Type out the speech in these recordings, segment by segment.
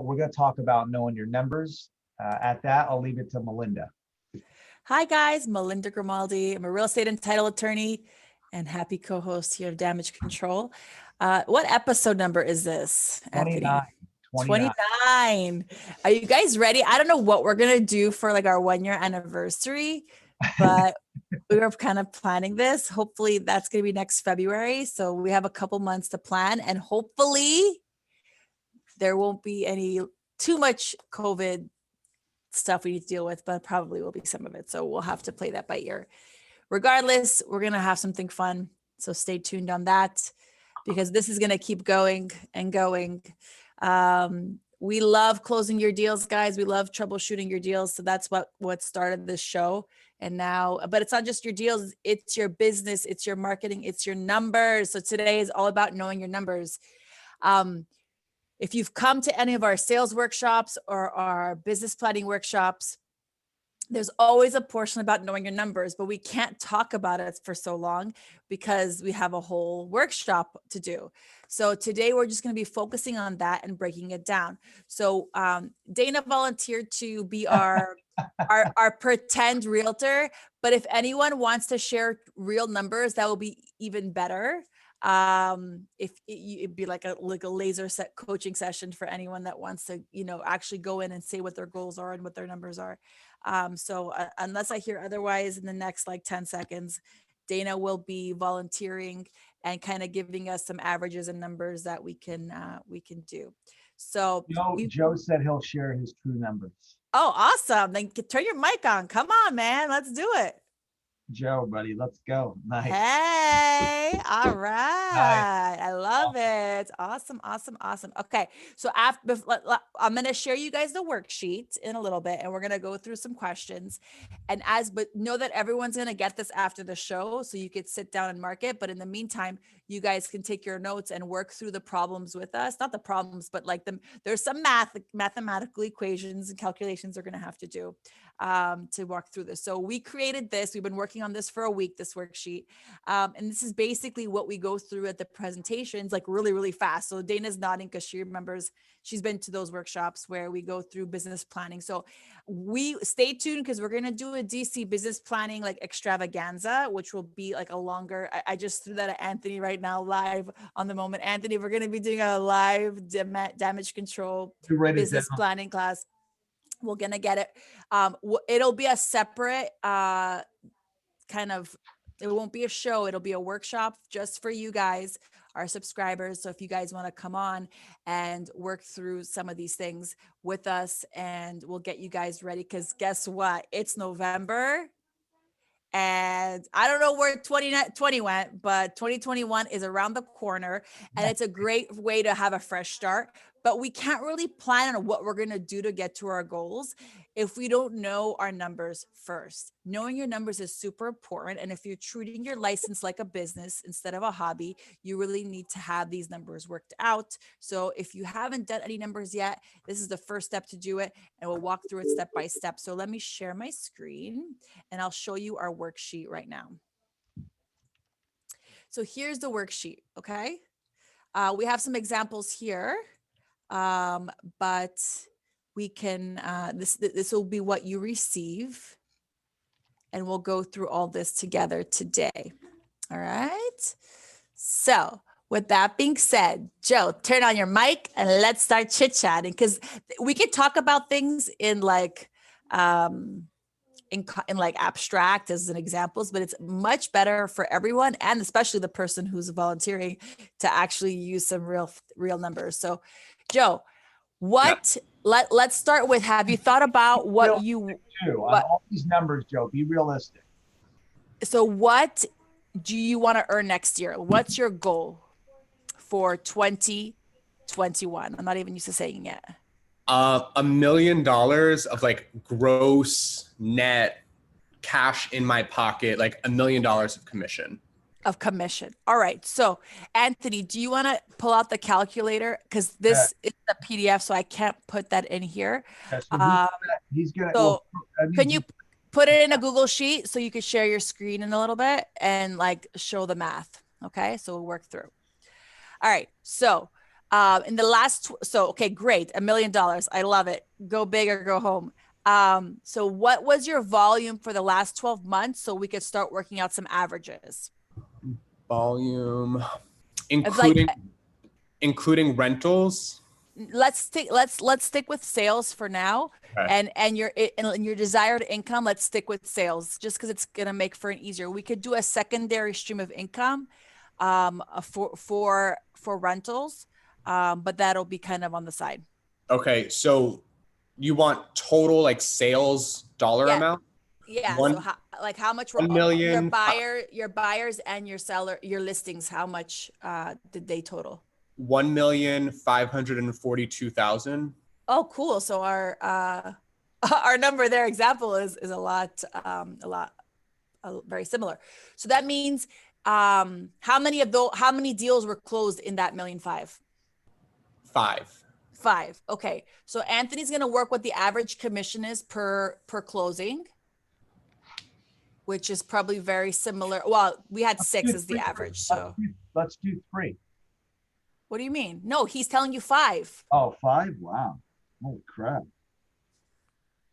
We're going to talk about knowing your numbers. At that, I'll leave it to Melinda. Hi guys, Melinda Grimaldi. I'm a real estate and title attorney and happy co-host here of Damage Control. What episode number is this, Anthony? 29. Are you guys ready? I don't know what we're going to do for like our 1 year anniversary, but we were kind of planning this. Hopefully that's going to be next February. So we have a couple months to plan, and hopefully there won't be any too much COVID stuff we need to deal with, but probably will be some of it. So we'll have to play that by ear. Regardless, we're going to have something fun. So stay tuned on that, because this is going to keep going and going. We love closing your deals, guys. We love troubleshooting your deals. So that's what started this show. And now, but it's not just your deals. It's your business. It's your marketing. It's your numbers. So today is all about knowing your numbers. If you've come to any of our sales workshops or our business planning workshops, there's always a portion about knowing your numbers, but we can't talk about it for so long because we have a whole workshop to do. So today we're just going to be focusing on that and breaking it down. So Dana volunteered to be our pretend realtor, but if anyone wants to share real numbers, that will be even better. If it'd be like a laser set coaching session for anyone that wants to, actually go in and say what their goals are and what their numbers are. So unless I hear otherwise in the next like 10 seconds, Dana will be volunteering and kind of giving us some averages and numbers that we can do. So Joe said he'll share his true numbers. Oh, awesome. Then turn your mic on. Come on, man. Let's do it. Joe, buddy, let's go. Nice. Hey, all right. Nice. I love it. Awesome. Okay. So I'm going to share you guys the worksheet in a little bit, and we're going to go through some questions. But know that everyone's going to get this after the show, so you could sit down and mark it. But in the meantime, you guys can take your notes and work through the problems with us. Not the problems, but like there's some mathematical equations and calculations they're going to have to do to walk through this. So we created this. We've been working on this for a week, this worksheet. And this is basically what we go through at the presentations, like really, really fast. So Dana's nodding because she remembers she's been to those workshops where we go through business planning. So we stay tuned because we're going to do a DC business planning like extravaganza, which will be like a longer, I just threw that at Anthony right now, live on the moment. Anthony, we're going to be doing a live damage control business planning class. We're going to get it. It'll be a separate it won't be a show. It'll be a workshop just for you guys, our subscribers. So if you guys want to come on and work through some of these things with us, and we'll get you guys ready, because guess what? It's November. And I don't know where 2020 went, but 2021 is around the corner, and it's a great way to have a fresh start. But we can't really plan on what we're going to do to get to our goals if we don't know our numbers first. Knowing your numbers is super important. And if you're treating your license like a business instead of a hobby, you really need to have these numbers worked out. So if you haven't done any numbers yet, this is the first step to do it, and we'll walk through it step by step. So let me share my screen and I'll show you our worksheet right now. So here's the worksheet, okay? We have some examples here. But we can, this will be what you receive, and we'll go through all this together today. All right. So with that being said, Joe, turn on your mic and let's start chit chatting, because we can talk about things in like, in like abstract as an examples, but it's much better for everyone, and especially the person who's volunteering, to actually use some real numbers. So Joe, let's start with, have you thought about what on all these numbers, Joe? Be realistic. So what do you want to earn next year? What's your goal for 2021? I'm not even used to saying it. $1 million of like gross net cash in my pocket, like $1 million of commission. All right. So Anthony, do you want to pull out the calculator? Because this is a PDF, so I can't put that in here. He's gonna. So can you put it in a Google Sheet so you could share your screen in a little bit and like show the math? Okay. So we'll work through. All right. So In the last, okay, great. $1 million. I love it. Go big or go home. So what was your volume for the last 12 months so we could start working out some averages? Volume, It's like, including rentals. let's stick with sales for now. Okay. And your desired income, let's stick with sales just because it's gonna make for an easier. We could do a secondary stream of income for rentals, but that'll be kind of on the side. Okay, so you want total like sales dollar amount? Yeah. One- So how much were 1 million. your buyers and your listings, how much did they total? 1,542,000. Oh, cool. So our our number there example is a lot very similar. So that means how many deals were closed in that 1.5 million? 5. 5. Okay. So Anthony's going to work what the average commission is per closing, which is probably very similar. Well, we had 6 as the average. So Let's do 3. what do you mean? No, he's telling you 5. Oh, 5? Wow. Holy crap.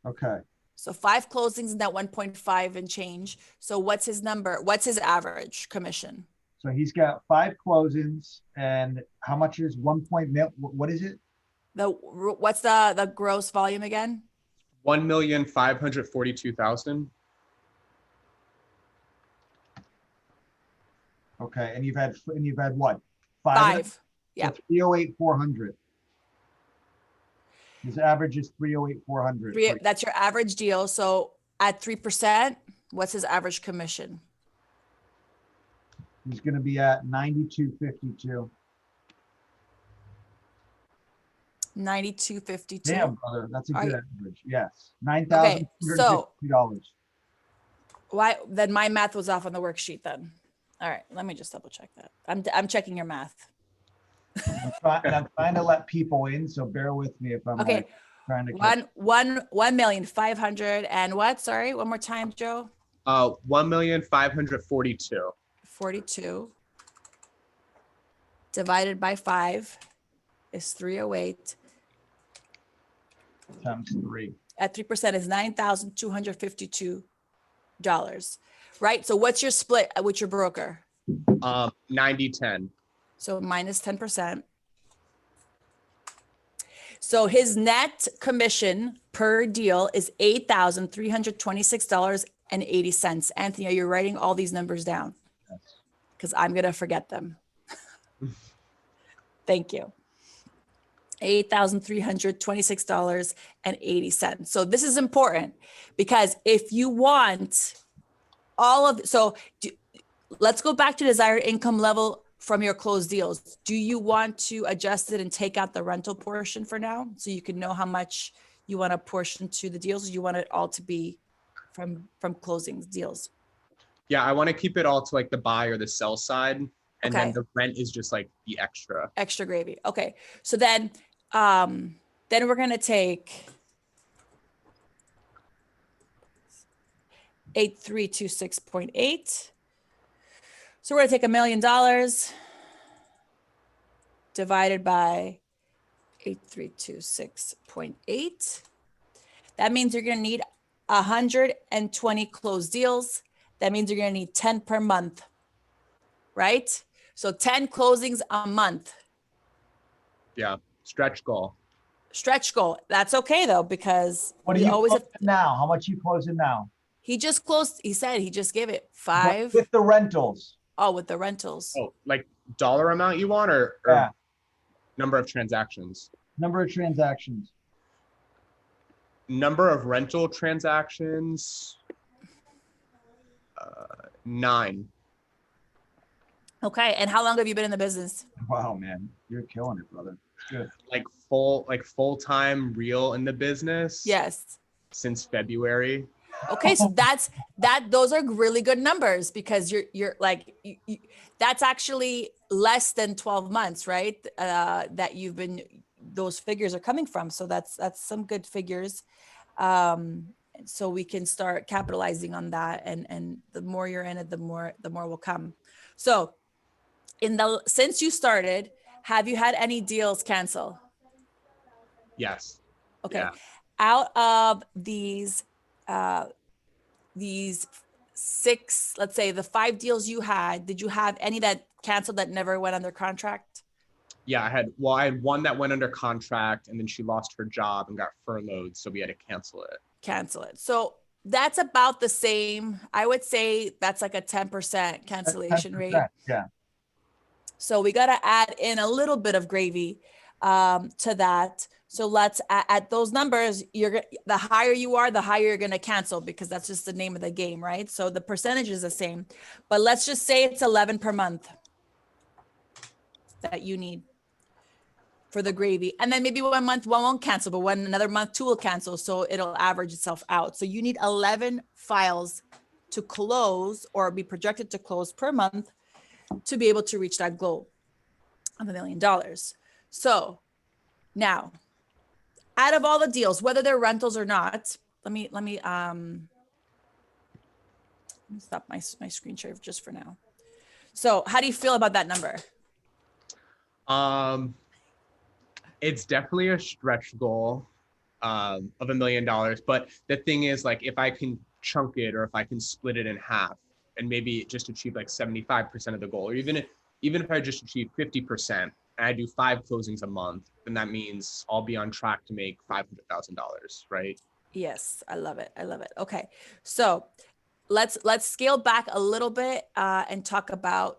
Okay. So 5 closings in that 1.5 and change. So what's his number? What's his average commission? So he's got 5 closings, and how much is 1 point mil? What is it? What's the gross volume again? 1,542,000. Okay, and you've had what? 5. Yeah. So 308,400. His average is 308,400. That's your average deal. So at 3%, what's his average commission? He's going to be at 92.52. 92.52. Damn, brother, that's a good average. Yes, Okay, so $9,250. why then my math was off on the worksheet then. All right, let me just double check that. I'm checking your math. I'm trying to let people in, so bear with me if I'm Okay. like trying to. 1,500,000 and what? Sorry, one more time, Joe. 1,542,000. 42 divided by 5 is 308. Times 3. At 3% is $9,252. Right? So what's your split with your broker? 90-10. So minus 10%. So his net commission per deal is $8,326.80. Anthony, are you writing all these numbers down? Yes. Because I'm going to forget them. Thank you. $8,326.80. So this is important because if you want let's go back to desired income level from your closed deals. Do you want to adjust it and take out the rental portion for now so you can know how much you want to portion to the deals? Or you want it all to be from closings deals? Yeah, I want to keep it all to like the buy or the sell side. And Okay. then the rent is just like the extra. Extra gravy. Okay. So then we're going to take 8326.8. So we're going to take $1 million divided by 8326.8. That means you're going to need 120 closed deals. That means you're going to need 10 per month, right? So 10 closings a month. Yeah, stretch goal. Stretch goal. That's okay though, because What do you close now? How much you closing now? He just closed. He said he just gave it 5 with the rentals. Oh, with the rentals. Oh, like dollar amount you want or Yeah. Number of transactions? Number of transactions. Number of rental transactions, 9. Okay. And how long have you been in the business? Wow, man, you're killing it, brother. Good. Like full-time real in the business? Yes. Since February. Okay, so those are really good numbers because you're like that's actually less than 12 months, right? That those figures are coming from. So that's some good figures. So we can start capitalizing on that, and the more you're in it, the more will come. So since you started, Have you had any deals cancel? Yes. Okay. Yeah. Out of these 6, let's say the 5 deals you had, did you have any that canceled that never went under contract? Yeah, I had one that went under contract and then she lost her job and got furloughed. So we had to cancel it. Cancel it. So that's about the same. I would say that's like a 10% cancellation 10%, rate. yeah. So we got to add in a little bit of gravy to that. So let's at those numbers, the higher you are, the higher you're going to cancel, because that's just the name of the game, right? So the percentage is the same, but let's just say it's 11 per month that you need for the gravy. And then maybe one month one won't cancel, but another month 2 will cancel. So it'll average itself out. So you need 11 files to close or be projected to close per month to be able to reach that goal of $1 million. So now, out of all the deals, whether they're rentals or not, let me stop my screen share just for now. So how do you feel about that number? It's definitely a stretch goal of $1 million. But the thing is, like, if I can chunk it or if I can split it in half and maybe just achieve like 75% of the goal, or even if I just achieve 50% and I do 5 closings a month, then that means I'll be on track to make $500,000, right? Yes, I love it. I love it. Okay, so let's scale back a little bit and talk about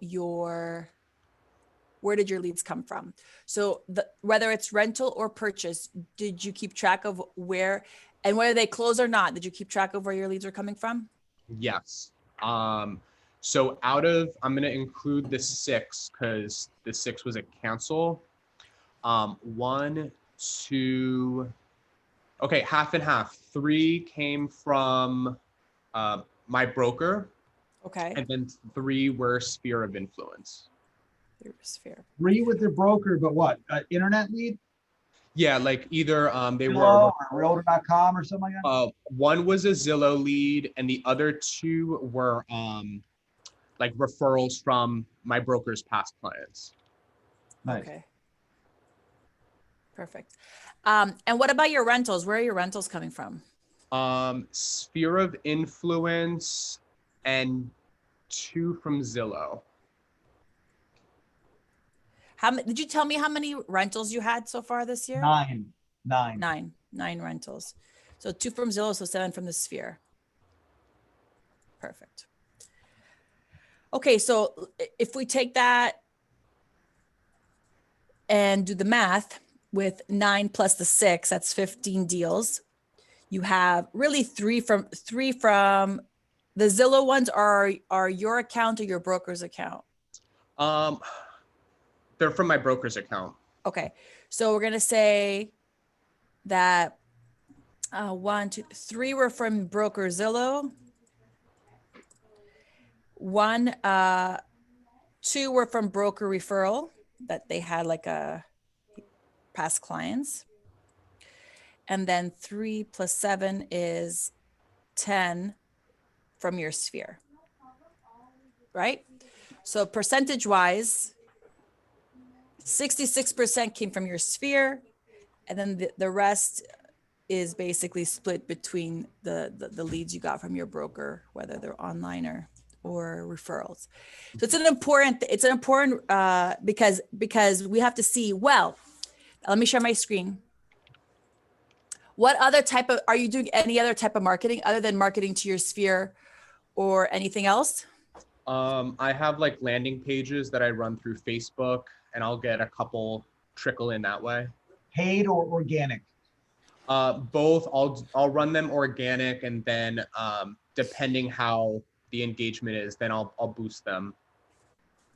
where did your leads come from? So whether it's rental or purchase, did you keep track of where, and whether they close or not, did you keep track of where your leads are coming from? Yes. So I'm going to include the 6 because the 6 was a cancel. 1, 2, okay, half and half. 3 came from my broker. Okay. And then 3 were sphere of influence. Sphere. 3 with the broker, but what? Internet lead? Yeah, like either they Zillow were or Realtor.com or something like that? 1 was a Zillow lead and the other 2 were like referrals from my broker's past clients. Nice. Okay. Perfect. And what about your rentals? Where are your rentals coming from? Sphere of influence and 2 from Zillow. Did you tell me how many rentals you had so far this year? 9. 9 rentals. So 2 from Zillow, so 7 from the Sphere. Perfect. Okay, so if we take that and do the math with 9 plus the 6, that's 15 deals. You have really 3 from the Zillow ones are your account or your broker's account? They're from my broker's account. Okay, so we're gonna say that 1, 2, 3 were from broker Zillow. 1, 2 were from broker referral that they had like a past clients. And then 3 plus 7 is 10 from your sphere, right? So percentage wise, 66% came from your sphere. And then the rest is basically split between the leads you got from your broker, whether they're online or referrals. So it's an important because we have to see, well, let me share my screen. What other are you doing any other type of marketing other than marketing to your sphere or anything else? I have like landing pages that I run through Facebook and I'll get a couple trickle in that way. Paid or organic? Both. I'll run them organic and then depending how the engagement is, then I'll boost them.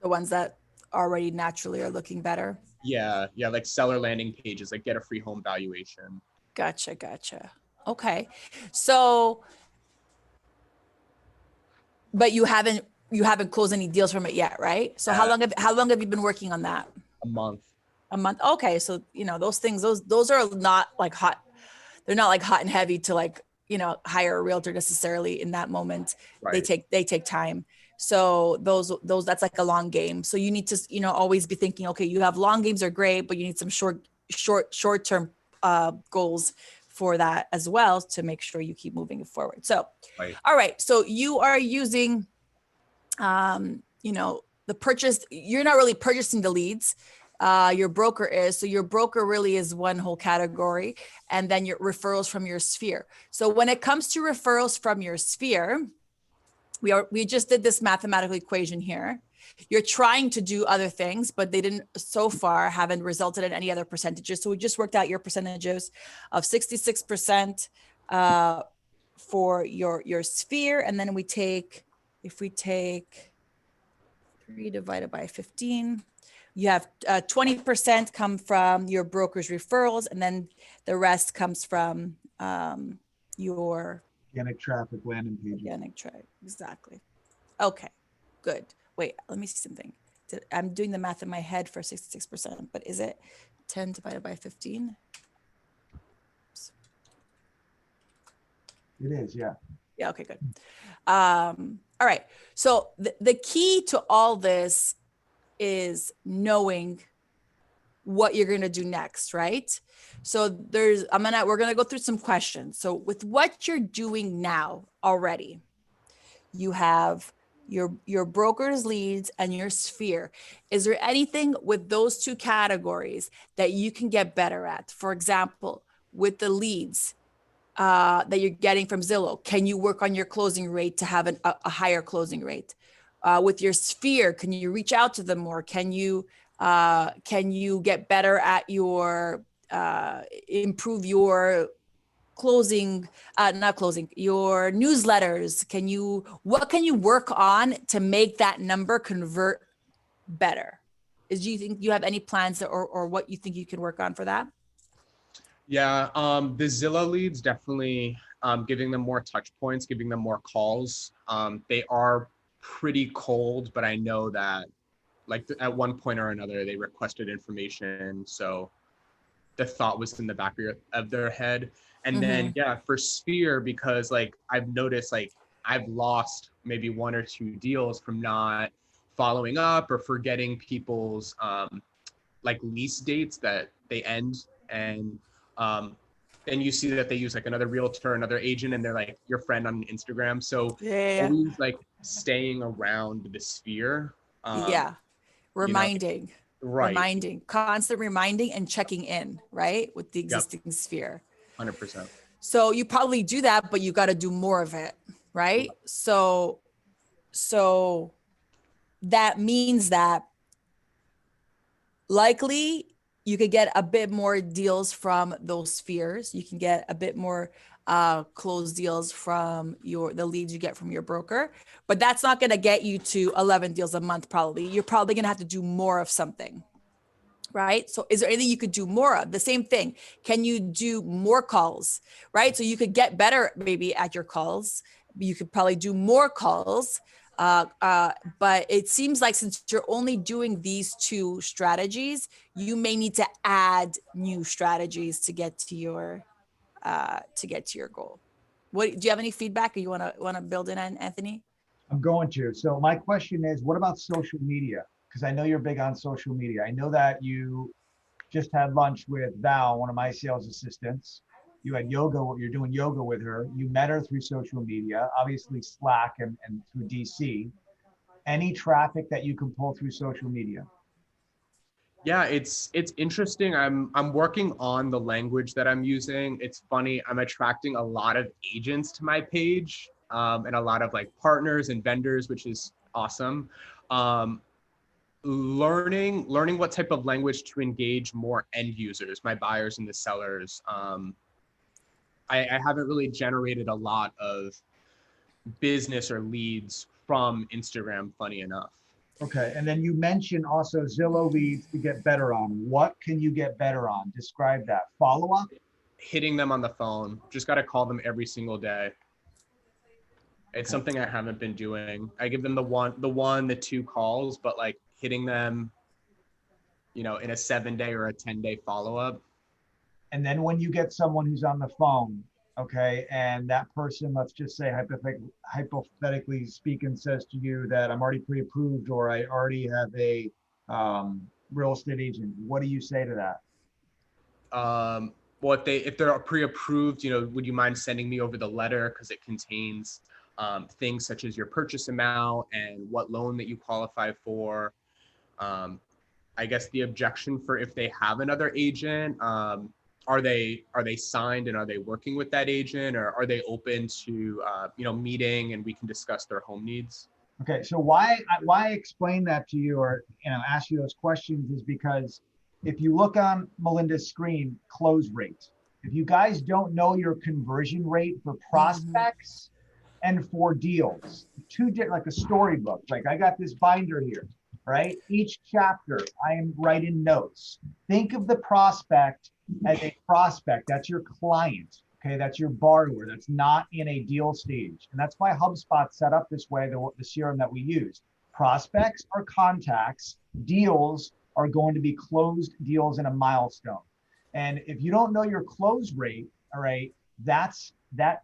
The ones that already naturally are looking better? Yeah, like seller landing pages, like get a free home valuation. Gotcha. Okay. So, but you haven't closed any deals from it yet, right? So how long have you been working on that? A month. A month. Okay. So, those things, those are not like hot. They're not like hot and heavy to like, hire a realtor necessarily in that moment. Right. They take time. So those that's like a long game. So you need to, you know, always be thinking, okay, you have long games are great, but you need some short-term goals for that as well to make sure you keep moving it forward. So, Right. all right. So you are using, you know, the purchase, you're not really purchasing the leads. Your broker is. So your broker really is one whole category, and then your referrals from your sphere. So when it comes to referrals from your sphere, we just did this mathematical equation here. You're trying to do other things, but they didn't so far haven't resulted in any other percentages. So we just worked out your percentages of 66% for your sphere, and then we take, if we take 3 divided by 15, you have 20% come from your broker's referrals, and then the rest comes from your Organic traffic, landing pages. organic trade. Exactly. Okay, good. Wait, let me see something. I'm doing the math in my head for 66%, but is it 10 divided by 15? It is, yeah. Yeah, okay, good. All right. So the key to all this is knowing what you're going to do next, right? So we're going to go through some questions. So with what you're doing now already, you have your broker's leads and your sphere. Is there anything with those two categories that you can get better at? For example, with the leads that you're getting from Zillow, can you work on your closing rate to have a higher closing rate? With your sphere, can you reach out to them more? Can you get better at your improve your closing, not closing, your newsletters? What can you work on to make that number convert better? Do you think you have any plans or what you think you can work on for that? Yeah, the Zillow leads, definitely giving them more touch points, giving them more calls. They are pretty cold, but I know that like at one point or another, they requested information. So the thought was in the back of their head. And then, yeah, for Sphere, because like I've noticed, like I've lost maybe 1 or 2 deals from not following up or forgetting people's like lease dates that they end. And then you see that they use like another realtor, another agent, and they're like your friend on Instagram. So Yeah. always like staying around the Sphere. Yeah. Reminding, Right. reminding, constant reminding and checking in, right? With the existing sphere. 100%. So you probably do that, but you got to do more of it, right? So that means that likely you could get a bit more deals from those spheres. You can get a bit more closed deals from the leads you get from your broker, but that's not going to get you to 11 deals a month. Probably you're probably going to have to do more of something, right? So is there anything you could do more of? The same thing. Can you do more calls, right? So you could get better maybe at your calls. You could probably do more calls. But it seems like since you're only doing these two strategies, you may need to add new strategies to get to your goal. What do you have any feedback, or you want to build in on, Anthony? I'm going to. So my question is, what about social media? Because I know you're big on social media. I know that you just had lunch with Val, one of my sales assistants. You had yoga, you're doing yoga with her. You met her through social media, obviously Slack and through DC. Any traffic that you can pull through social media? Yeah, it's interesting. I'm working on the language that I'm using. It's funny, I'm attracting a lot of agents to my page, and a lot of like partners and vendors, which is awesome. Learning what type of language to engage more end users, my buyers and the sellers. I haven't really generated a lot of business or leads from Instagram, funny enough. Okay, and then you mentioned also Zillow leads to get better on. What can you get better on? Describe that. Follow up? Hitting them on the phone. Just got to call them every single day. It's something I haven't been doing. I give them the 2 calls, but like hitting them, in a 7-day or a 10-day follow-up. And then when you get someone who's on the phone, okay, and that person, let's just say hypothetically speaking, says to you that I'm already pre-approved or I already have a real estate agent, what do you say to that? Well, if they're pre-approved, would you mind sending me over the letter because it contains things such as your purchase amount and what loan that you qualify for. I guess the objection for if they have another agent, are they signed and are they working with that agent, or are they open to meeting and we can discuss their home needs? Okay, so why I explain that to you or ask you those questions is because if you look on Melinda's screen, close rate. If you guys don't know your conversion rate for prospects and for deals, like a storybook. Like I got this binder here, right? Each chapter I am writing notes. Think of the prospect as a prospect. That's your client. Okay, that's your borrower. That's not in a deal stage. And that's why HubSpot set up this way, the CRM that we use. Prospects are contacts, deals are going to be closed deals in a milestone. And if you don't know your close rate, all right, that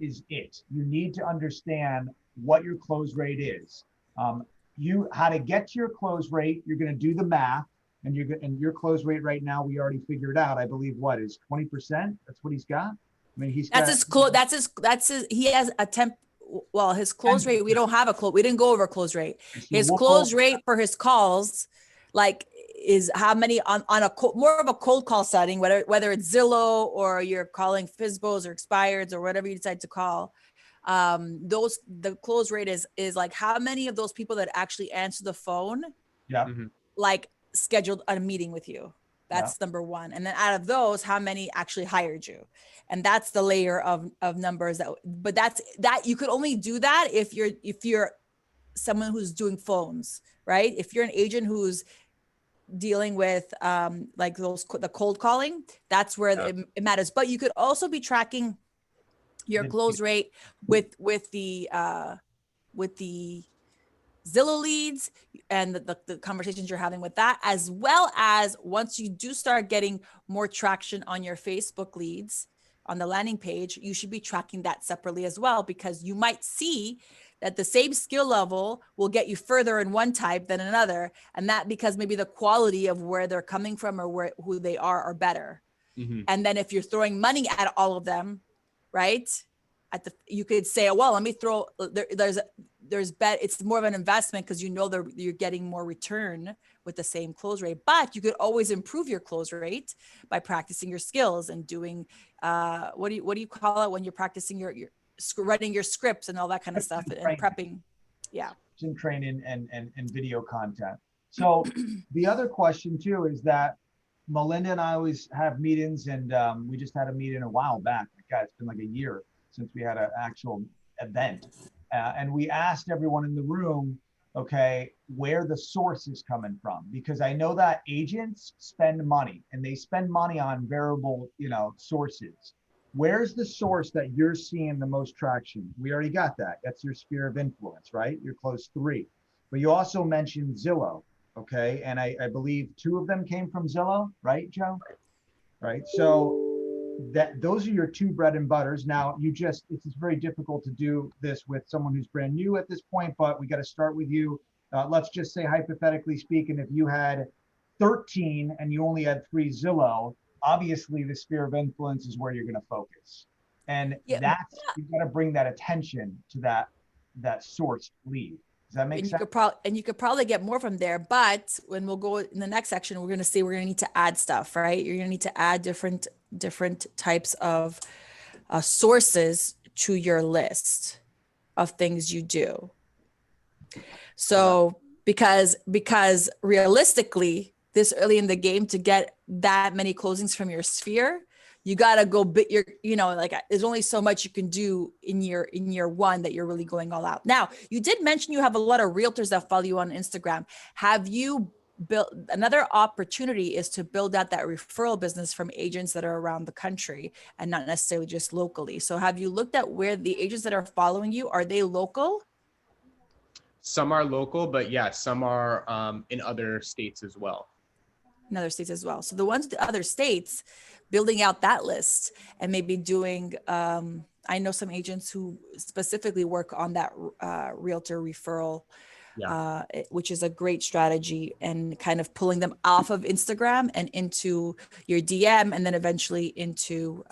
is it. You need to understand what your close rate is. How to get to your close rate, you're going to do the math, and your close rate right now, we already figured out, I believe, what is 20%? That's what he's got. I mean, He has a well, his close rate, we don't have a close. We didn't go over close rate. His close rate for his calls, like, is how many on a more of a cold call setting, whether it's Zillow or you're calling FSBOs or expireds or whatever you decide to call. The close rate is like how many of those people that actually answer the phone, like scheduled a meeting with you. That's number one. And then out of those, how many actually hired you? And that's the layer of numbers but that you could only do that if you're someone who's doing phones, right? If you're an agent who's dealing with like the cold calling, that's where it matters. But you could also be tracking your close rate with the Zillow leads and the conversations you're having with that, as well as once you do start getting more traction on your Facebook leads on the landing page, you should be tracking that separately as well, because you might see that the same skill level will get you further in one type than another. And that because maybe the quality of where they're coming from or who they are better. And then if you're throwing money at all of them, right? You could say, well, let me throw, it's more of an investment because you're getting more return with the same close rate, but you could always improve your close rate by practicing your skills and doing, what do you call it when you're practicing your writing your scripts and all that kind of stuff and prepping. Yeah. And training and video content. So the other question too is that Melinda and I always have meetings, and we just had a meeting a while back. God, it's been like a year since we had an actual event. And we asked everyone in the room, okay, where the source is coming from. Because I know that agents spend money, and they spend money on variable, sources. Where's the source that you're seeing the most traction? We already got that. That's your sphere of influence, right? You're close 3. But you also mentioned Zillow, okay? And I believe 2 of them came from Zillow, right, Joe? Right. So those are your 2 bread and butters. Now it's very difficult to do this with someone who's brand new at this point, but we got to start with you. Let's just say, hypothetically speaking, if you had 13 and you only had 3 Zillow, obviously the sphere of influence is where you're going to focus. And you've got to bring that attention to that source lead. Does that make sense? You could probably get more from there, but when we'll go in the next section, we're going to need to add stuff, right? You're going to need to add different types of sources to your list of things you do. So because realistically, this early in the game, to get that many closings from your sphere, you got to go there's only so much you can do in year 1 that you're really going all out. Now, you did mention you have a lot of realtors that follow you on Instagram. Have you built another opportunity is to build out that referral business from agents that are around the country and not necessarily just locally. So have you looked at where the agents that are following you, are they local? Some are local, but some are in other states as well. So the ones in the other states, building out that list and maybe doing, I I know some agents who specifically work on that realtor referral, which is a great strategy, and kind of pulling them off of Instagram and into your DM, and then eventually into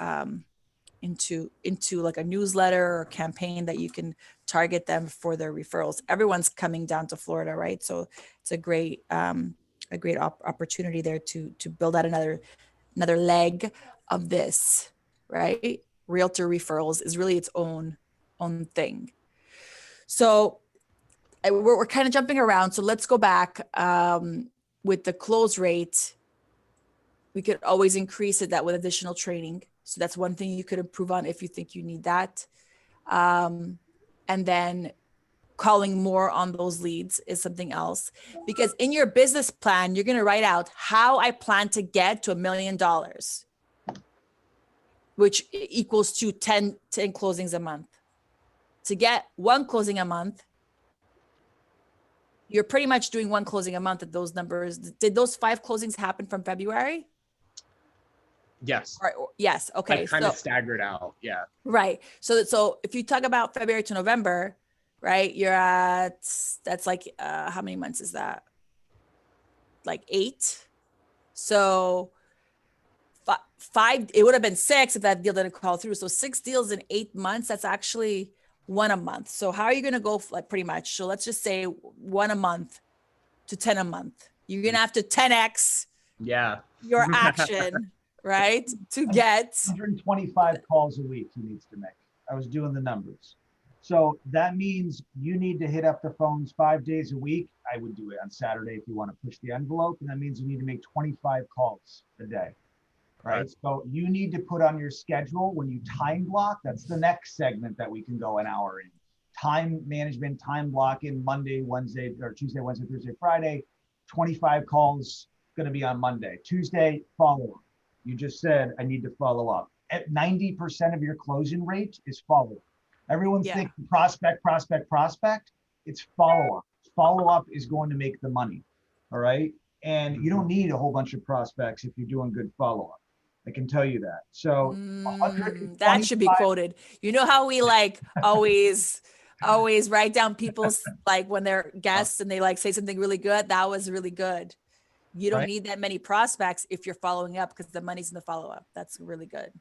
like a newsletter or campaign that you can target them for their referrals. Everyone's coming down to Florida, right? So it's a great opportunity there to build out another leg of this, right? Realtor referrals is really its own thing. So we're kind of jumping around. So let's go back with the close rate. We could always increase it with additional training. So that's one thing you could improve on if you think you need that. And then calling more on those leads is something else, because in your business plan, you're going to write out how I plan to get to $1 million, which equals to 10 closings a month. To get one closing a month, you're pretty much doing one closing a month at those numbers. Did those 5 closings happen from February? Yes. Yes. Okay. Like kind of staggered out. Yeah. Right. So if you talk about February to November, right, you're at, that's like, how many months is that? Like 8. So 5, it would have been 6 if that deal didn't call through. So 6 deals in 8 months, that's actually 1 a month. So how are you going to go like pretty much? So let's just say 1 a month to 10 a month. You're going to have to 10X your action, right? To get 125 calls a week he needs to make. I was doing the numbers. So that means you need to hit up the phones 5 days a week. I would do it on Saturday if you want to push the envelope. And that means you need to make 25 calls a day. Right. So you need to put on your schedule when you time block. That's the next segment that we can go an hour in. Time management, time blocking, Monday, Wednesday, or Tuesday, Wednesday, Thursday, Friday. 25 calls going to be on Monday. Tuesday, follow up. You just said, I need to follow up. At 90% of your closing rate is follow up. Everyone's thinking prospect. It's follow up. Follow up is going to make the money. All right. And you don't need a whole bunch of prospects if you're doing good follow up. I can tell you that. So that should be quoted. You know how we like always write down people's, like when they're guests and they like say something really good. That was really good. You don't need that many prospects if you're following up, because the money's in the follow-up. That's really good.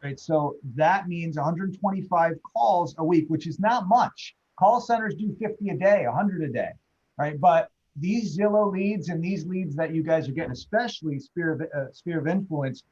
Right. So that means 125 calls a week, which is not much. Call centers do 50 a day, 100 a day. Right. But these Zillow leads and these leads that you guys are getting, especially sphere of influence,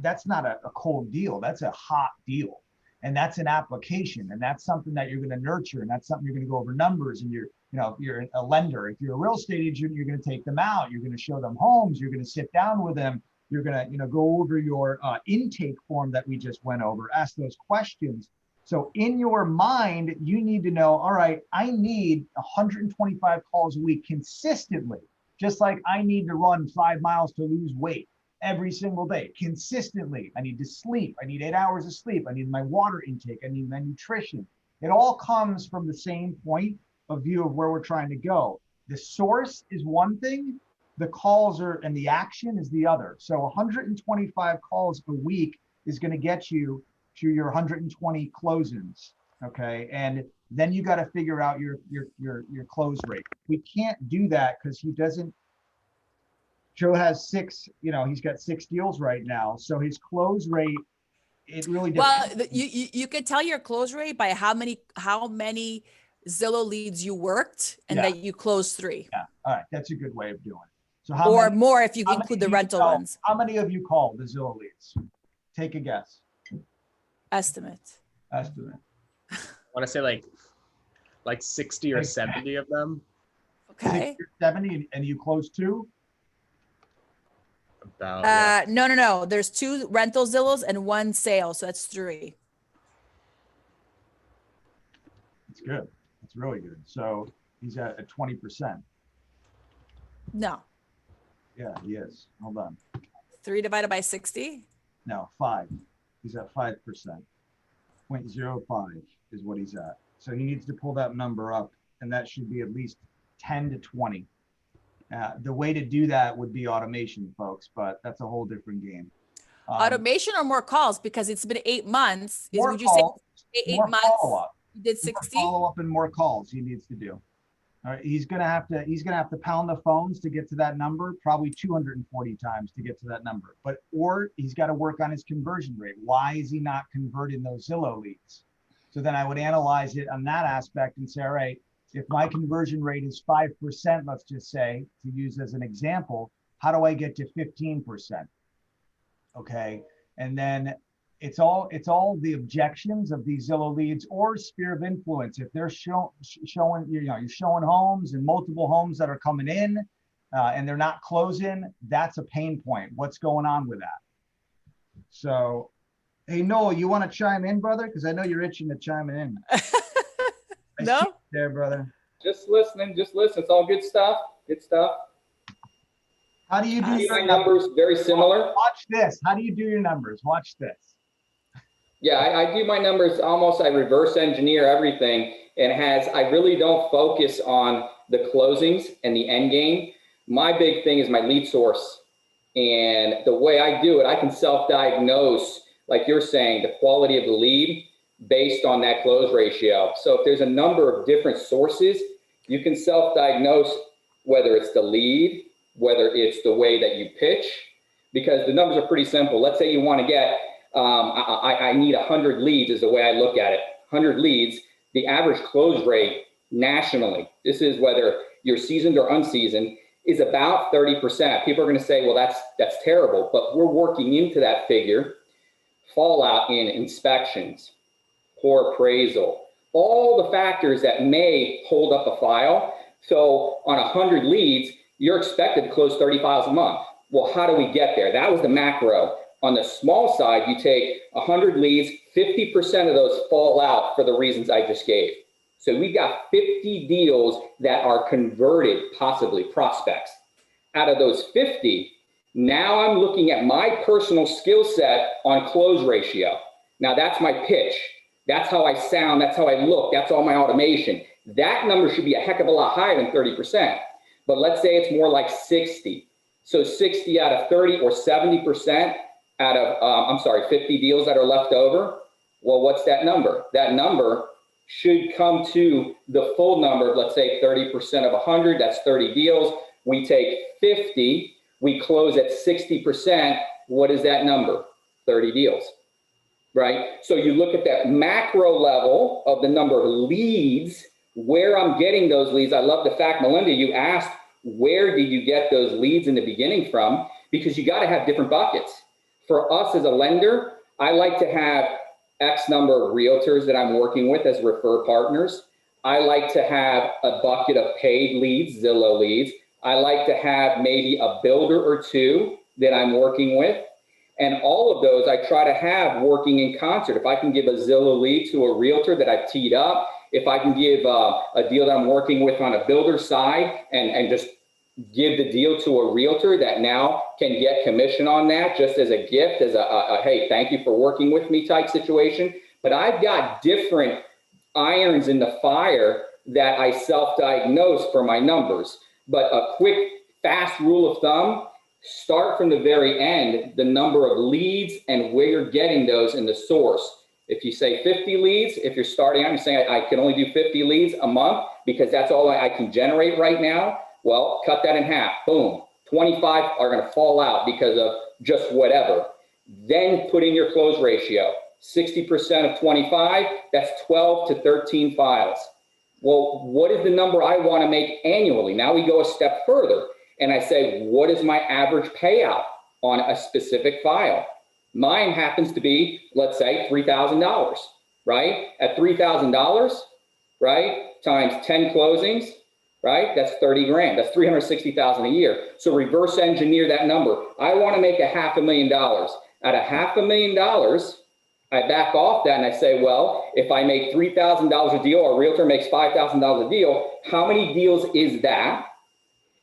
that's not a cold deal. That's a hot deal. And that's an application. And that's something that you're going to nurture. And that's something you're going to go over numbers. And if you're a lender, if you're a real estate agent, you're going to take them out. You're going to show them homes. You're going to sit down with them. You're going to, go over your intake form that we just went over, ask those questions. So in your mind, you need to know, all right, I need 125 calls a week consistently, just like I need to run 5 miles to lose weight every single day consistently. I need to sleep. I need 8 hours of sleep. I need my water intake. I need my nutrition. It all comes from the same point of view of where we're trying to go. The source is one thing, the calls and the action is the other. So 125 calls a week is going to get you to your 120 closings. Okay. And then you got to figure out your close rate. We can't do that because Joe has 6, he's got 6 deals right now. So his close rate, it really depends. Well, you could tell your close rate by how many Zillow leads you worked and that you closed 3. Yeah. All right. That's a good way of doing it. So more if you include the rental ones. How many of you called the Zillow leads? Take a guess. Estimate. I want to say like 60 or 70 of them. Okay. 60 or 70, and you closed 2? About, No. There's 2 rental Zillows and 1 sale. So that's 3. That's good. That's really good. So he's at a 20%. No. Yeah, he is. Hold on. 3 divided by 60? No, 5. He's at 5%. 0.05 is what he's at. So he needs to pull that number up, and that should be at least 10 to 20. The way to do that would be automation, folks, but that's a whole different game. Automation or more calls, because it's been 8 months. More calls, more months. follow-up. You did More 60. follow-up and more calls he needs to do. All right, he's gonna have to pound the phones to get to that number, probably 240 times to get to that number. Or he's got to work on his conversion rate. Why is he not converting those Zillow leads? So then I would analyze it on that aspect and say, all right, if my conversion rate is 5%, let's just say, to use as an example, how do I get to 15%? Okay, and then it's all the objections of these Zillow leads or sphere of influence. If they're showing, you're showing homes and multiple homes that are coming in and they're not closing, that's a pain point. What's going on with that? So, hey, Noel, you want to chime in, brother? Because I know you're itching to chime in. No? See you there, brother. Just listening, just listen. It's all good stuff. Good stuff. How do you do My your numbers very similar. Watch this. How do you do your numbers? Watch this. Yeah, I do my numbers almost, I reverse engineer everything, and I really don't focus on the closings and the end game. My big thing is my lead source. And the way I do it, I can self-diagnose, like you're saying, the quality of the lead based on that close ratio. So if there's a number of different sources, you can self-diagnose whether it's the lead, whether it's the way that you pitch, because the numbers are pretty simple. Let's say you want to get, I need 100 leads is the way I look at it. 100 leads, the average close rate nationally, this is whether you're seasoned or unseasoned, is about 30%. People are going to say, well, that's terrible, but we're working into that figure. Fallout in inspections, poor appraisal, all the factors that may hold up a file. So on 100 leads, you're expected to close 30 files a month. Well, how do we get there? That was the macro. On the small side, you take 100 leads, 50% of those fall out for the reasons I just gave. So we've got 50 deals that are converted, possibly prospects. Out of those 50, now I'm looking at my personal skill set on close ratio. Now that's my pitch. That's how I sound. That's how I look. That's all my automation. That number should be a heck of a lot higher than 30%. But let's say it's more like 60. So 60 out of 30 or 70% out of, 50 deals that are left over. Well, what's that number? That number should come to the full number, let's say 30% of 100, that's 30 deals. We take 50, we close at 60%. What is that number? 30 deals, right? So you look at that macro level of the number of leads, where I'm getting those leads. I love the fact, Melinda, you asked, where do you get those leads in the beginning from? Because you got to have different buckets. For us as a lender, I like to have X number of realtors that I'm working with as refer partners. I like to have a bucket of paid leads, Zillow leads. I like to have maybe a builder or two that I'm working with. And all of those I try to have working in concert. If I can give a Zillow lead to a realtor that I've teed up, if I can give a deal that I'm working with on a builder side and just give the deal to a realtor that now can get commission on that just as a gift, as a hey, thank you for working with me type situation. But I've got different irons in the fire that I self-diagnose for my numbers. But a quick, fast rule of thumb, start from the very end, the number of leads and where you're getting those in the source. If you say 50 leads, if you're starting out and saying I can only do 50 leads a month because that's all I can generate right now, well, cut that in half, boom. 25 are gonna fall out because of just whatever. Then put in your close ratio. 60% of 25, that's 12 to 13 files. Well, what is the number I wanna make annually? Now we go a step further and I say, what is my average payout on a specific file? Mine happens to be, let's say, $3,000, right? At $3,000, right, times 10 closings, right? That's 30 grand. That's 360,000 a year. So reverse engineer that number. I want to make $500,000. At $500,000, I back off that and I say, well, if I make $3,000 a deal or a realtor makes $5,000 a deal, how many deals is that?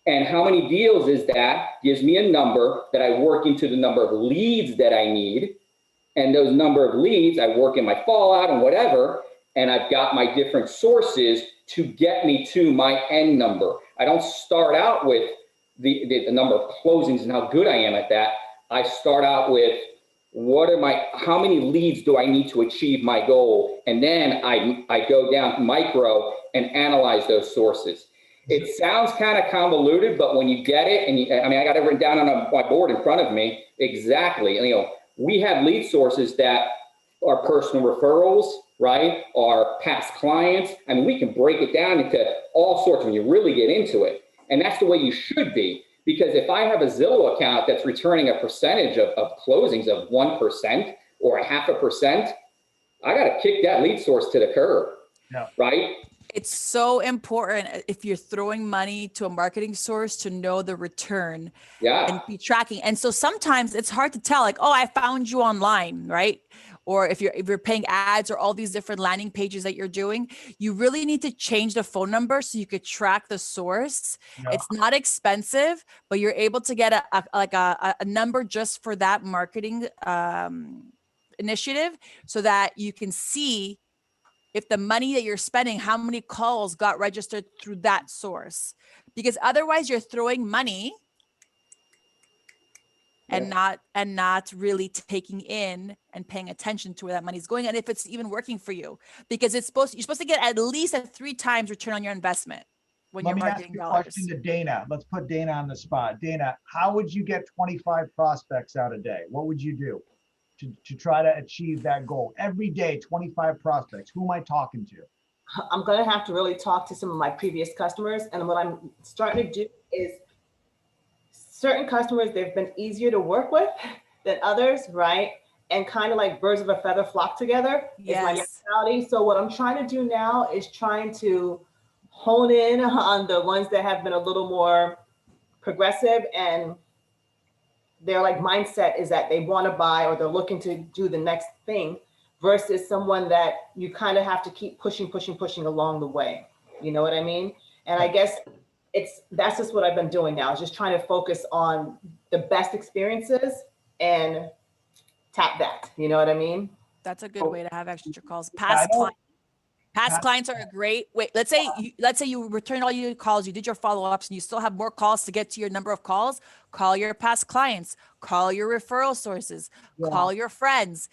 And how many deals is that gives me a number that I work into the number of leads that I need. And those number of leads, I work in my fallout and whatever, and I've got my different sources to get me to my end number. I don't start out with the number of closings and how good I am at that. I start out with how many leads do I need to achieve my goal? And then I go down micro and analyze those sources. It sounds kind of convoluted, but when you get it, and I got it written down on my board in front of me, exactly. We have lead sources that are personal referrals, right? Are past clients. We can break it down into all sorts when you really get into it. And that's the way you should be. Because if I have a Zillow account that's returning a percentage of closings of 1% or 0.5%, I got to kick that lead source to the curb, right? It's so important if you're throwing money to a marketing source to know the return and be tracking. And so sometimes it's hard to tell, like, oh, I found you online, right? Or if you're paying ads or all these different landing pages that you're doing, you really need to change the phone number so you could track the source. It's not expensive, but you're able to get a number just for that marketing initiative so that you can see if the money that you're spending, how many calls got registered through that source, because otherwise you're throwing money and not really taking in and paying attention to where that money is going. And if it's even working for you, because you're supposed to get at least a 3 times return on your investment when you're marketing dollars. Let me ask you a question to Dana. Let's put Dana on the spot. Dana, how would you get 25 prospects out a day? What would you do to try to achieve that goal? Every day, 25 prospects. Who am I talking to? I'm going to have to really talk to some of my previous customers. And what I'm starting to do is certain customers, they've been easier to work with than others, right? And kind of like birds of a feather flock together is my mentality. So what I'm trying to do now is trying to hone in on the ones that have been a little more progressive, and their like mindset is that they want to buy or they're looking to do the next thing, versus someone that you kind of have to keep pushing along the way. You know what I mean? And I guess that's just what I've been doing now, is just trying to focus on the best experiences and tap that. You know what I mean? That's a good way to have extra calls. Past clients are great. Wait, let's say you returned all your calls, you did your follow-ups, and you still have more calls to get to your number of calls. Call your past clients, call your referral sources, call your friends,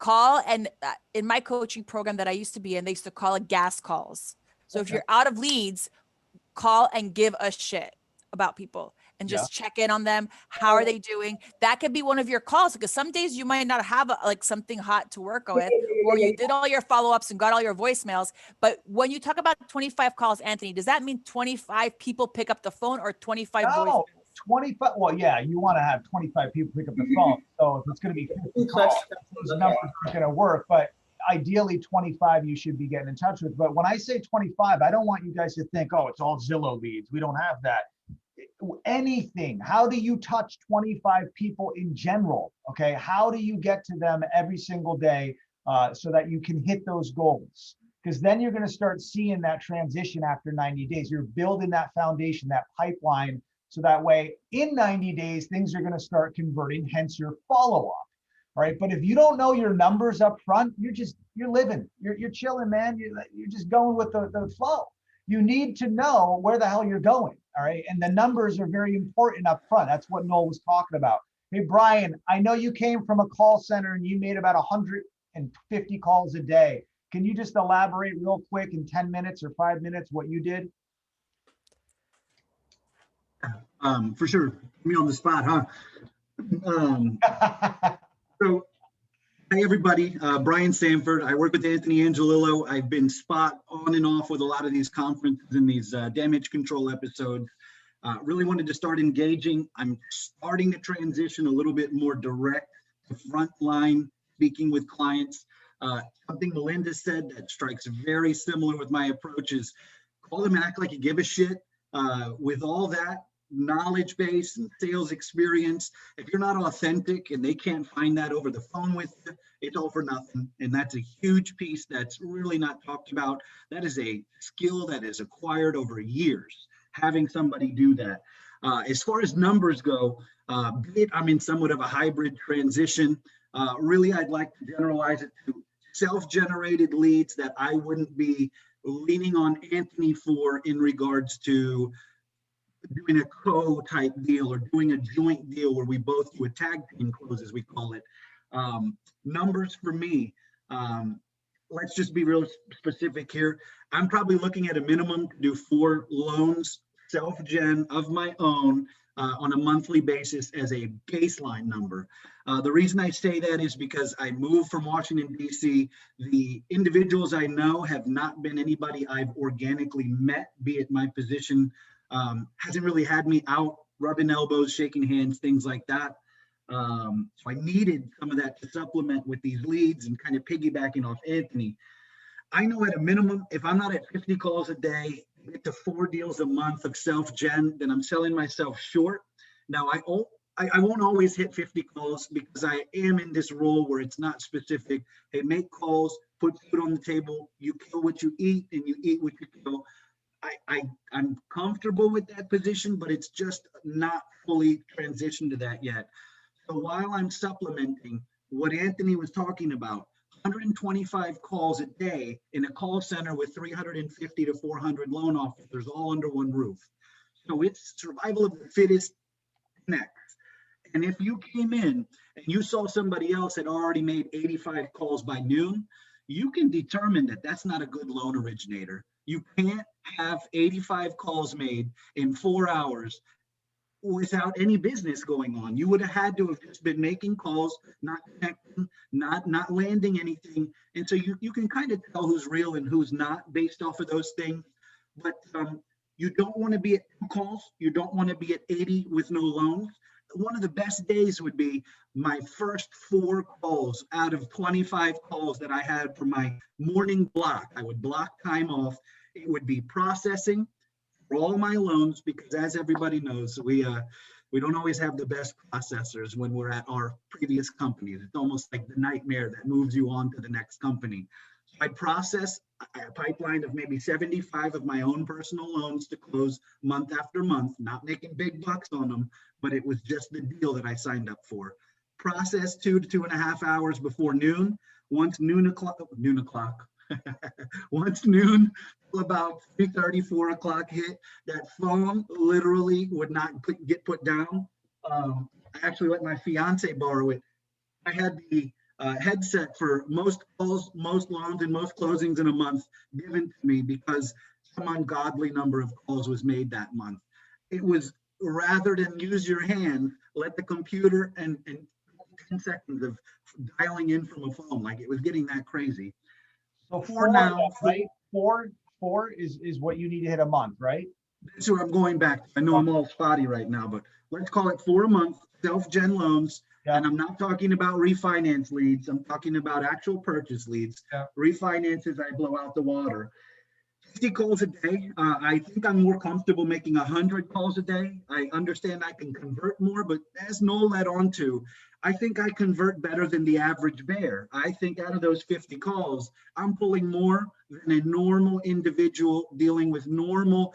and in my coaching program that I used to be in, they used to call it gas calls. So if you're out of leads, call and give a shit about people and just check in on them. How are they doing? That could be one of your calls, because some days you might not have something hot to work with, or you did all your follow-ups and got all your voicemails. But when you talk about 25 calls, Anthony, does that mean 25 people pick up the phone or 25 voicemails? 25. Well, yeah, you want to have 25 people pick up the phone. So if it's going to be 50 calls, those numbers aren't going to work. But ideally 25 you should be getting in touch with. But when I say 25, I don't want you guys to think, oh, it's all Zillow leads. We don't have that. Anything. How do you touch 25 people in general? Okay. How do you get to them every single day so that you can hit those goals? Because then you're going to start seeing that transition after 90 days. You're building that foundation, that pipeline. So that way in 90 days, things are going to start converting, hence your follow-up. All right. But if you don't know your numbers up front, you're living, you're chilling, man. You're just going with the flow. You need to know where the hell you're going. All right. And the numbers are very important up front. That's what Noel was talking about. Hey, Brian, I know you came from a call center and you made about 150 calls a day. Can you just elaborate real quick in 10 minutes or 5 minutes what you did? For sure. Put me on the spot, huh? So, hi everybody. Brian Sanford. I work with Anthony Angelillo. I've been spot on and off with a lot of these conferences and these damage control episodes. Really wanted to start engaging. I'm starting to transition a little bit more direct to frontline speaking with clients. Something Melinda said that strikes very similar with my approach is call them and act like you give a shit. With all that knowledge base and sales experience, if you're not authentic and they can't find that over the phone with you, it's all for nothing. And that's a huge piece that's really not talked about. That is a skill that is acquired over years, having somebody do that. As far as numbers go, I'm in somewhat of a hybrid transition. Really, I'd like to generalize it to self-generated leads that I wouldn't be leaning on Anthony for in regards to doing a co-type deal or doing a joint deal where we both do a tag team close, as we call it. Numbers for me, let's just be real specific here. I'm probably looking at a minimum to do 4 loans, self-gen of my own, on a monthly basis as a baseline number. The reason I say that is because I moved from Washington, D.C. The individuals I know have not been anybody I've organically met, be it my position, hasn't really had me out rubbing elbows, shaking hands, things like that. So I needed some of that to supplement with these leads and kind of piggybacking off Anthony. I know at a minimum, if I'm not at 50 calls a day, get to 4 deals a month of self-gen, then I'm selling myself short. Now, I won't always hit 50 calls because I am in this role where it's not specific. Hey, make calls, put food on the table, you kill what you eat and you eat what you kill. I'm comfortable with that position, but it's just not fully transitioned to that yet. So while I'm supplementing what Anthony was talking about, 125 calls a day in a call center with 350 to 400 loan officers all under one roof. So it's survival of the fittest next. And if you came in and you saw somebody else had already made 85 calls by noon, you can determine that that's not a good loan originator. You can't have 85 calls made in 4 hours without any business going on. You would have had to have just been making calls, not connecting, not landing anything. And so you can kind of tell who's real and who's not based off of those things. But you don't want to be at 2 calls. You don't want to be at 80 with no loans. One of the best days would be my first 4 calls out of 25 calls that I had for my morning block. I would block time off. It would be processing for all my loans, because as everybody knows, we don't always have the best processors when we're at our previous companies. It's almost like the nightmare that moves you on to the next company. So I process a pipeline of maybe 75 of my own personal loans to close month after month, not making big bucks on them, but it was just the deal that I signed up for. Process 2 to 2.5 hours before noon. Once noon o'clock, once noon, about 3:30, 4 o'clock hit, that phone literally would not get put down. I actually let my fiance borrow it. I had the headset for most calls, most loans, and most closings in a month given to me because some ungodly number of calls was made that month. It was, rather than use your hand, let the computer and 10 seconds of dialing in from a phone, like it was getting that crazy. So 4 now, right? Four is what you need to hit a month, right? That's where I'm going back to. I know I'm all spotty right now, but let's call it 4 a month, self-gen loans. Yeah. And I'm not talking about refinance leads. I'm talking about actual purchase leads. Yeah. Refinances, I blow out the water. 50 calls a day. I think I'm more comfortable making 100 calls a day. I understand I can convert more, but as Noel led on to, I think I convert better than the average bear. I think out of those 50 calls, I'm pulling more than a normal individual dealing with normal.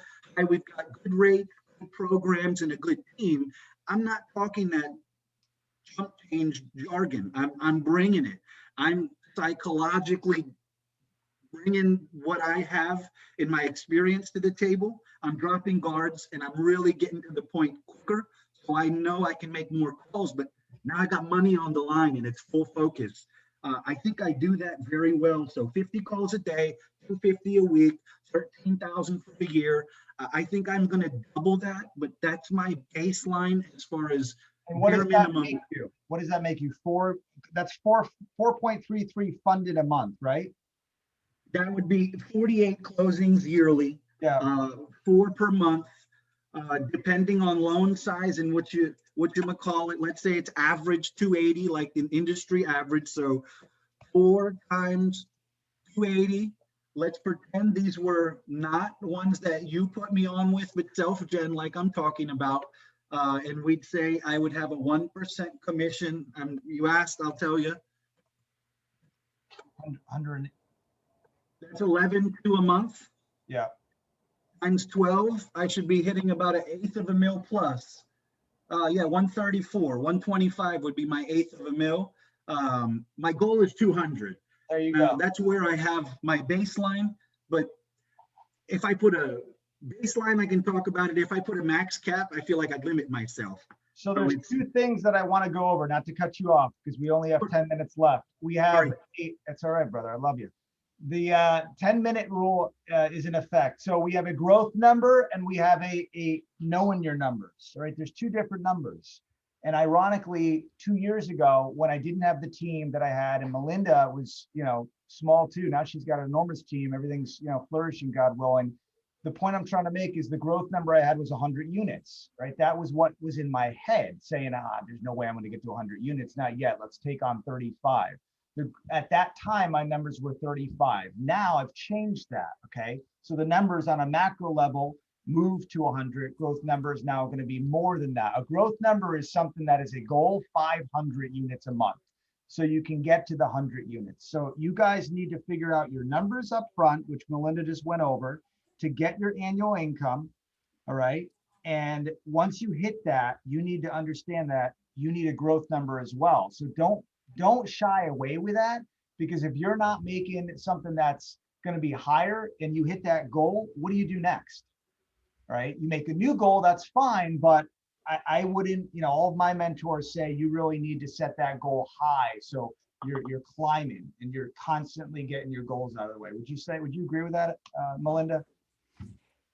We've got good rates, good programs, and a good team. I'm not talking that jump change jargon. I'm bringing it. I'm psychologically bringing what I have in my experience to the table. I'm dropping guards and I'm really getting to the point quicker. So I know I can make more calls, but now I got money on the line and it's full focus. I think I do that very well. So 50 calls a day, 250 a week, 13,000 for the year. I think I'm going to double that, but that's my baseline as far as bare minimum. What does that make you? That's 4.33 funded a month, right? That would be 48 closings yearly. Yeah. 4 per month, depending on loan size and what you call it. Let's say it's average 280, like an industry average. So 4 times 280. Let's pretend these were not ones that you put me on with self-gen, like I'm talking about. And we'd say I would have a 1% commission. You asked, I'll tell you. 100. That's 11.2 a month. Yeah. Times 12, I should be hitting about $1/8 of a mil plus. Yeah, 134, 125 would be my 1/8 of a mil. My goal is 200. There you go. That's where I have my baseline. But if I put a baseline, I can talk about it. If I put a max cap, I feel like I'd limit myself. So there's two things that I want to go over, not to cut you off, because we only have 10 minutes left. We have it's all right, brother. I love you. The 10-minute rule is in effect. So we have a growth number and we have a knowing your numbers, right? There's two different numbers. And ironically, 2 years ago, when I didn't have the team that I had, and Melinda was, small too. Now she's got an enormous team. Everything's, flourishing, God willing. The point I'm trying to make is the growth number I had was 100 units, right? That was what was in my head, saying, there's no way I'm going to get to 100 units. Not yet. Let's take on 35. At that time, my numbers were 35. Now I've changed that, okay? So the numbers on a macro level move to 100. Growth number is now going to be more than that. A growth number is something that is a goal, 500 units a month. So you can get to the 100 units. So you guys need to figure out your numbers up front, which Melinda just went over, to get your annual income, all right? And once you hit that, you need to understand that you need a growth number as well. So don't shy away with that, because if you're not making something that's going to be higher and you hit that goal, what do you do next? Right? You make a new goal, that's fine, but I wouldn't, all of my mentors say you really need to set that goal high. So you're climbing and you're constantly getting your goals out of the way. Would you agree with that, Melinda?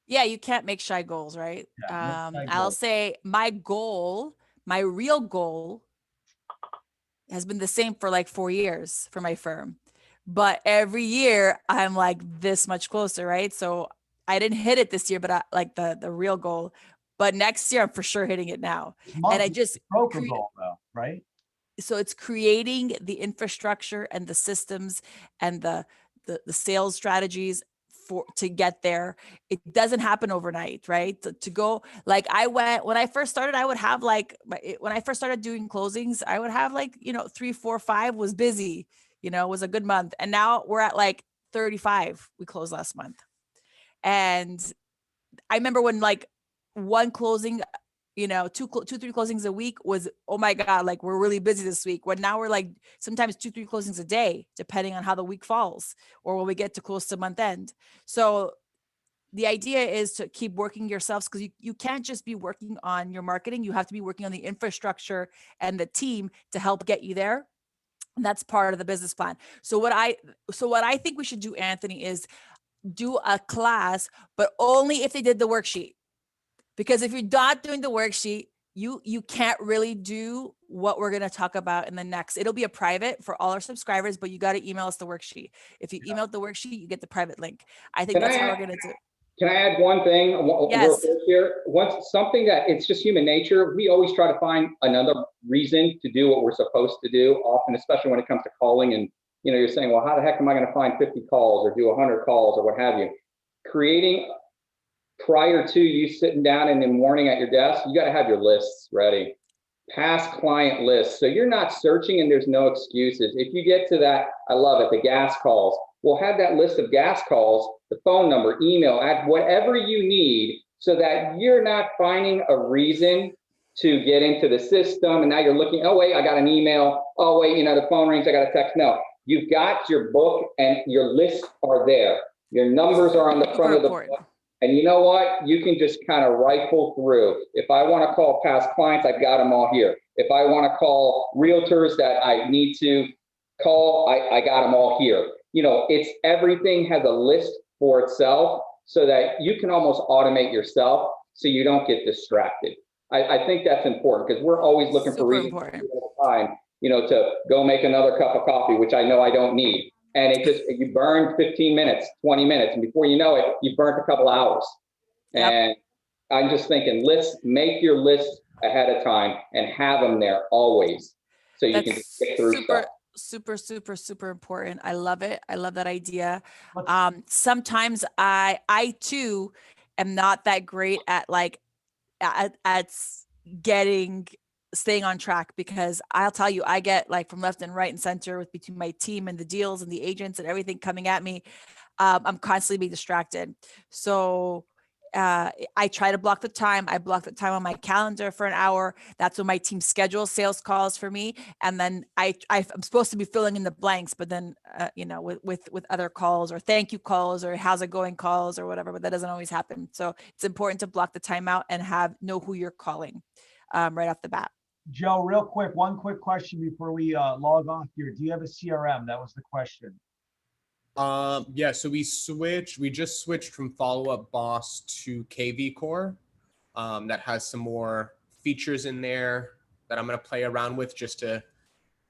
Yeah, you can't make shy goals, right? Yeah, I'll say my real goal has been the same for like 4 years for my firm. But every year I'm like this much closer, right? So I didn't hit it this year, but I like the real goal. But next year I'm for sure hitting it now. And I just broke a goal though, right? So it's creating the infrastructure and the systems and the sales strategies to get there. It doesn't happen overnight, right? To go, like when I first started, I would have when I first started doing closings, I would have 3, 4, 5 was busy, was a good month. And now we're at like 35. We closed last month. And I remember when one closing, 2, 3 closings a week was, oh my God, like we're really busy this week. When now we're like sometimes 2, 3 closings a day, depending on how the week falls or when we get to close to month end. So the idea is to keep working yourselves, because you can't just be working on your marketing. You have to be working on the infrastructure and the team to help get you there. And that's part of the business plan. So what I think we should do, Anthony, is do a class, but only if they did the worksheet. Because if you're not doing the worksheet, you can't really do what we're going to talk about in the next. It'll be a private for all our subscribers, but you got to email us the worksheet. If you email the worksheet, you get the private link. I think that's how we're going to do it. Can I add one thing? Yes. Here, something that it's just human nature. We always try to find another reason to do what we're supposed to do. Often, especially when it comes to calling, and you're saying, well, how the heck am I going to find 50 calls or do 100 calls or what have you? Creating prior to you sitting down in the morning at your desk, you got to have your lists ready. Past client lists. So you're not searching and there's no excuses. If you get to that, I love it, the gas calls. We'll have that list of gas calls, the phone number, email, add whatever you need so that you're not finding a reason to get into the system. And now you're looking, oh, wait, I got an email. Oh, wait, the phone rings, I got a text. No, you've got your book and your lists are there. Your numbers are on the front of the book. And you know what? You can just kind of rifle through. If I want to call past clients, I've got them all here. If I want to call realtors that I need to call, I got them all here. It's everything has a list for itself so that you can almost automate yourself so you don't get distracted. I think that's important because we're always looking for reasons all the time, to go make another cup of coffee, which I know I don't need. And you burn 15 minutes, 20 minutes, and before you know it, you've burnt a couple hours. Yep. And I'm just thinking, make your list ahead of time and have them there always, so you can get through stuff. Super important. I love it. I love that idea. Sometimes I too am not that great at staying on track, because I'll tell you, I get from left and right and center between my team and the deals and the agents and everything coming at me. I'm constantly being distracted. So I try to block the time. I block the time on my calendar for an hour. That's when my team schedules sales calls for me. And then I'm supposed to be filling in the blanks, but then, with other calls or thank you calls or how's it going calls or whatever, but that doesn't always happen. So it's important to block the time out and know who you're calling. right off the bat. Joe, real quick, one quick question before we log off here. Do you have a CRM? That was the question. Yeah, so we just switched from Follow Up Boss to KV Core. That has some more features in there that I'm going to play around with just to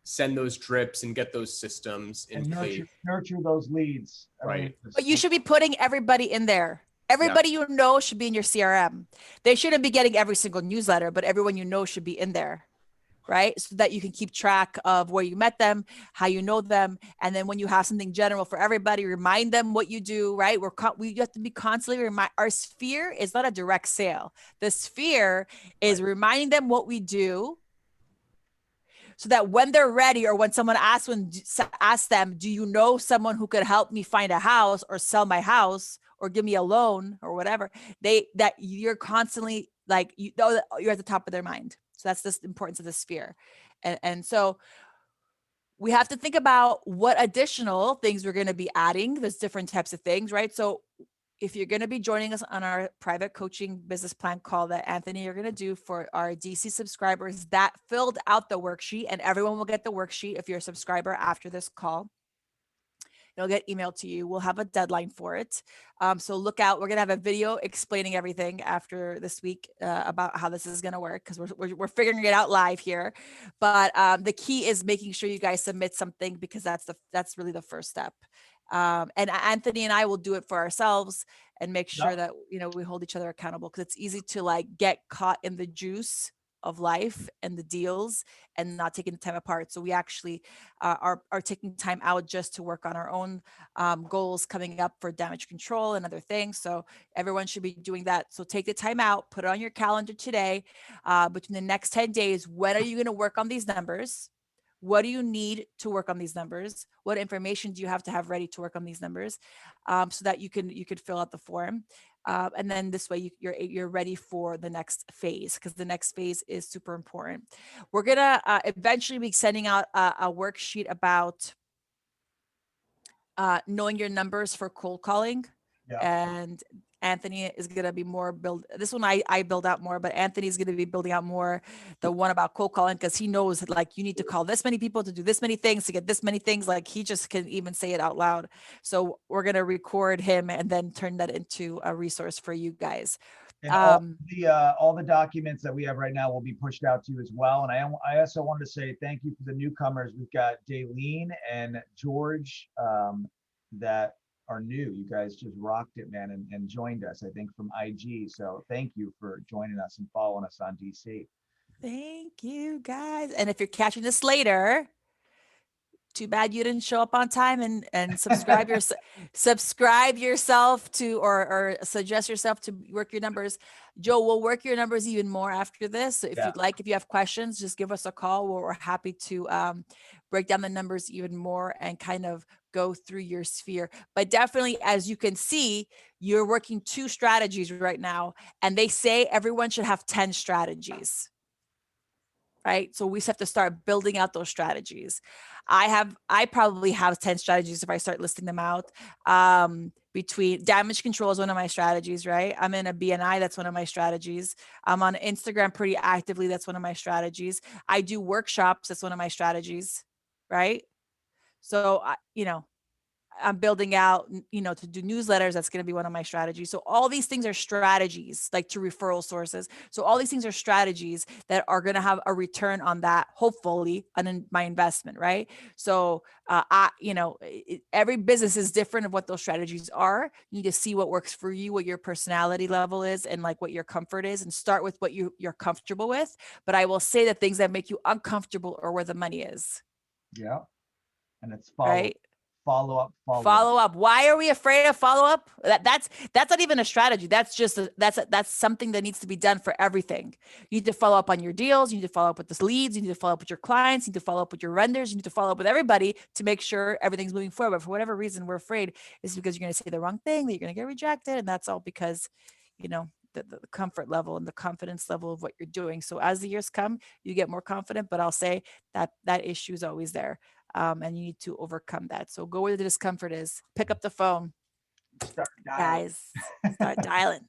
send those drips and get those systems in And place. nurture those leads. Right. But you should be putting everybody in there. Everybody you know should be in your CRM. They shouldn't be getting every single newsletter, but everyone you know should be in there, right? So that you can keep track of where you met them, how you know them, and then when you have something general for everybody, remind them what you do, right? We have to be constantly remind. Our sphere is not a direct sale. The sphere is reminding them what we do, so that when they're ready, or when someone asks them, do you know someone who could help me find a house or sell my house or give me a loan or whatever, that you're constantly like, you know, that you're at the top of their mind. So that's the importance of the sphere. And so we have to think about what additional things we're going to be adding. There's different types of things, right? So if you're going to be joining us on our private coaching business plan call that Anthony you're going to do for our DC subscribers, that filled out the worksheet, and everyone will get the worksheet if you're a subscriber after this call. It'll get emailed to you. We'll have a deadline for it. So look out. We're going to have a video explaining everything after this week about how this is going to work, because we're figuring it out live here. But the key is making sure you guys submit something, because that's really the first step. And Anthony and I will do it for ourselves and make sure that, you know, we hold each other accountable, because it's easy to like get caught in the juice of life and the deals and not taking the time apart. So we actually are taking time out just to work on our own goals coming up for damage control and other things. So everyone should be doing that. So take the time out, put it on your calendar today. Between the next 10 days, when are you going to work on these numbers? What do you need to work on these numbers? What information do you have to have ready to work on these numbers, so that you could fill out the form, and then this way you're ready for the next phase, because the next phase is super important. We're gonna eventually be sending out a worksheet about knowing your numbers for cold calling, and Anthony is going to be more this one I build out more, but Anthony's going to be building out more the one about cold calling, because he knows like you need to call this many people to do this many things to get this many things. Like he just can even say it out loud. So we're going to record him and then turn that into a resource for you guys. And all the documents that we have right now will be pushed out to you as well. And I also wanted to say thank you for the newcomers. We've got Daylene and George that are new. You guys just rocked it, man, and joined us, I think, from IG. So thank you for joining us and following us on DC. Thank you, guys. And if you're catching this later, too bad you didn't show up on time and subscribe yourself to, or suggest yourself to work your numbers. Joe will work your numbers even more after this. So if you'd like, if you have questions, just give us a call. We're happy to break down the numbers even more and kind of go through your sphere. But definitely, as you can see, you're working 2 strategies right now, and they say everyone should have 10 strategies. Right. So we just have to start building out those strategies. I probably have 10 strategies if I start listing them out. Between damage control is one of my strategies, right? I'm in a BNI. That's one of my strategies. I'm on Instagram pretty actively. That's one of my strategies. I do workshops. That's one of my strategies. Right. So, I'm building out, to do newsletters. That's going to be one of my strategies. So all these things are strategies, like to referral sources. So all these things are strategies that are going to have a return on that, hopefully, on my investment, right? So, every business is different of what those strategies are. You need to see what works for you, what your personality level is, and like what your comfort is, and start with what you're comfortable with. But I will say that things that make you uncomfortable are where the money is. Yeah. And it's follow up. Why are we afraid of follow up? That's not even a strategy. That's just that's something that needs to be done for everything. You need to follow up on your deals. You need to follow up with the leads. You need to follow up with your clients. You need to follow up with your vendors. You need to follow up with everybody to make sure everything's moving forward. But for whatever reason, we're afraid is because you're going to say the wrong thing, that you're going to get rejected, and that's all because, the comfort level and the confidence level of what you're doing. So as the years come, you get more confident. But I'll say that issue is always there. And you need to overcome that. So go where the discomfort is. Pick up the phone. Start dialing. Guys, start dialing.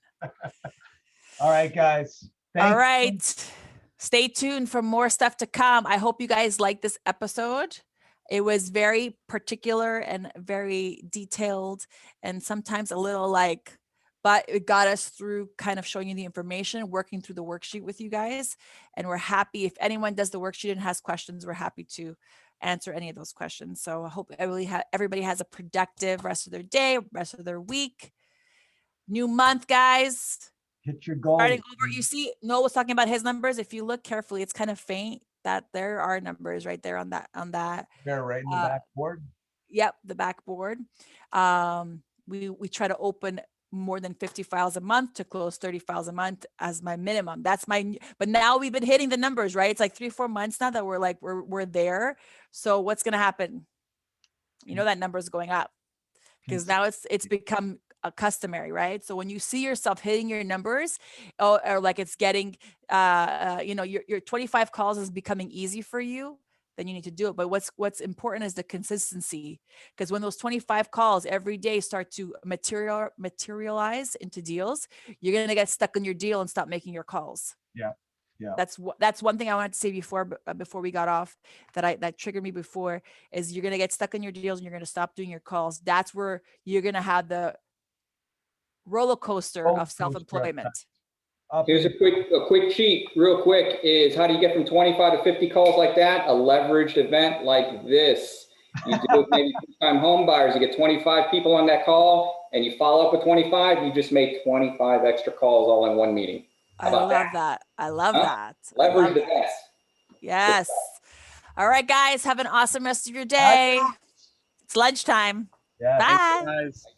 All right, guys. All right. Stay tuned for more stuff to come. I hope you guys liked this episode. It was very particular and very detailed and sometimes a little like, but it got us through kind of showing you the information, working through the worksheet with you guys. And we're happy if anyone does the worksheet and has questions, we're happy to answer any of those questions. So I hope everybody has a productive rest of their day, rest of their week. New month, guys. Hit your goal. Starting over, you see, Noah was talking about his numbers. If you look carefully, it's kind of faint that there are numbers right there on that. They're right in the backboard. Yep, the backboard. We try to open more than 50 files a month to close 30 files a month as my minimum. That's but now we've been hitting the numbers, right? It's like 3-4 months now that we're there. So what's going to happen? You know, that number is going up because now it's become a customary, right? So when you see yourself hitting your numbers, or like it's getting, your 25 calls is becoming easy for you, then you need to do it. But what's important is the consistency, because when those 25 calls every day start to materialize into deals, you're going to get stuck in your deal and stop making your calls. Yeah. Yeah. That's one thing I wanted to say before we got off that triggered me before, is you're going to get stuck in your deals and you're going to stop doing your calls. That's where you're going to have the roller coaster of self-employment. Here's a quick cheat, real quick, is how do you get from 25 to 50 calls like that? A leveraged event like this. You do it maybe first-time home buyers. You get 25 people on that call, and you follow up with 25. You just made 25 extra calls all in one meeting. I love that. I love that. Leverage the best. Yes. All right, guys. Have an awesome rest of your day. It's lunchtime. Yeah. Bye. Thanks, guys.